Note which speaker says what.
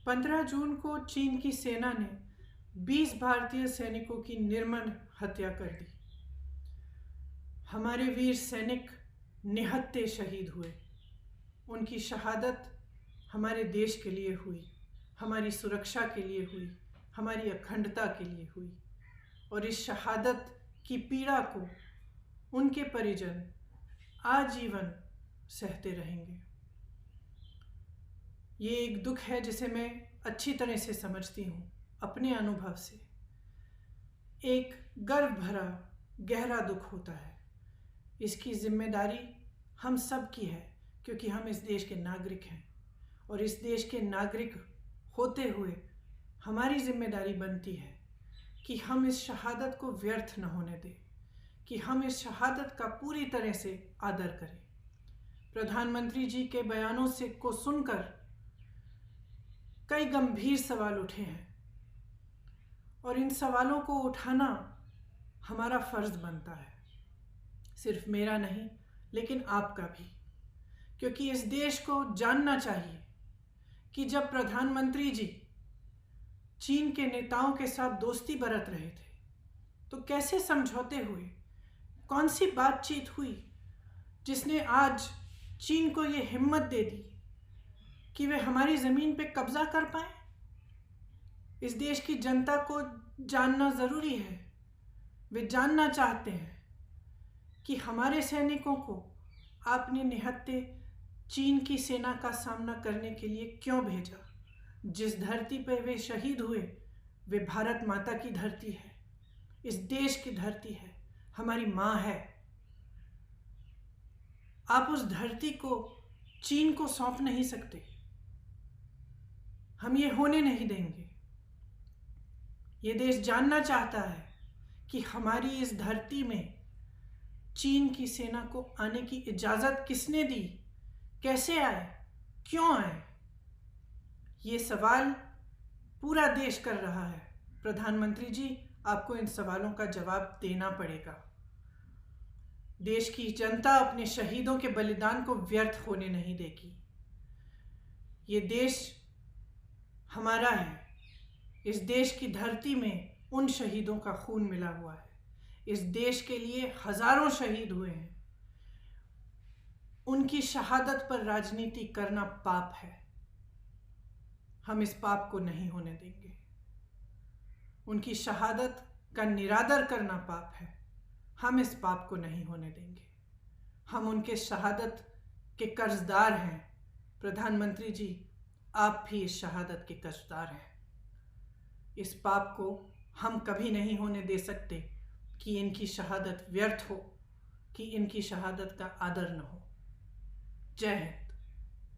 Speaker 1: 15 जून को चीन की सेना ने 20 भारतीय सैनिकों की निर्मम हत्या कर दी। हमारे वीर सैनिक निहत्थे शहीद हुए। उनकी शहादत हमारे देश के लिए हुई, हमारी सुरक्षा के लिए हुई, हमारी अखंडता के लिए हुई। और इस शहादत की पीड़ा को उनके परिजन आजीवन सहते रहेंगे। ये एक दुख है जिसे मैं अच्छी तरह से समझती हूँ अपने अनुभव से। एक गर्व भरा गहरा दुख होता है। इसकी जिम्मेदारी हम सब की है, क्योंकि हम इस देश के नागरिक हैं और इस देश के नागरिक होते हुए हमारी जिम्मेदारी बनती है कि हम इस शहादत को व्यर्थ न होने दें, कि हम इस शहादत का पूरी तरह से आदर करें। प्रधानमंत्री जी के बयानों से को सुनकर कई गंभीर सवाल उठे हैं और इन सवालों को उठाना हमारा फर्ज बनता है, सिर्फ मेरा नहीं लेकिन आपका भी, क्योंकि इस देश को जानना चाहिए कि जब प्रधानमंत्री जी चीन के नेताओं के साथ दोस्ती बरत रहे थे तो कैसे समझौते हुए, कौन सी बातचीत हुई जिसने आज चीन को ये हिम्मत दे दी कि वे हमारी ज़मीन पे कब्ज़ा कर पाए। इस देश की जनता को जानना ज़रूरी है। वे जानना चाहते हैं कि हमारे सैनिकों को आपने निहत्थे चीन की सेना का सामना करने के लिए क्यों भेजा। जिस धरती पर वे शहीद हुए वे भारत माता की धरती है, इस देश की धरती है, हमारी माँ है। आप उस धरती को चीन को सौंप नहीं सकते। हम ये होने नहीं देंगे। ये देश जानना चाहता है कि हमारी इस धरती में चीन की सेना को आने की इजाज़त किसने दी, कैसे आए, क्यों आए। ये सवाल पूरा देश कर रहा है। प्रधानमंत्री जी, आपको इन सवालों का जवाब देना पड़ेगा। देश की जनता अपने शहीदों के बलिदान को व्यर्थ होने नहीं देगी। ये देश हमारा है। इस देश की धरती में उन शहीदों का खून मिला हुआ है। इस देश के लिए हजारों शहीद हुए हैं। उनकी शहादत पर राजनीति करना पाप है। हम इस पाप को नहीं होने देंगे। उनकी शहादत का निरादर करना पाप है। हम इस पाप को नहीं होने देंगे। हम उनके शहादत के कर्जदार हैं। प्रधानमंत्री जी, आप भी इस शहादत के कर्जदार हैं। इस पाप को हम कभी नहीं होने दे सकते कि इनकी शहादत व्यर्थ हो, कि इनकी शहादत का आदर न हो। जय हिंद।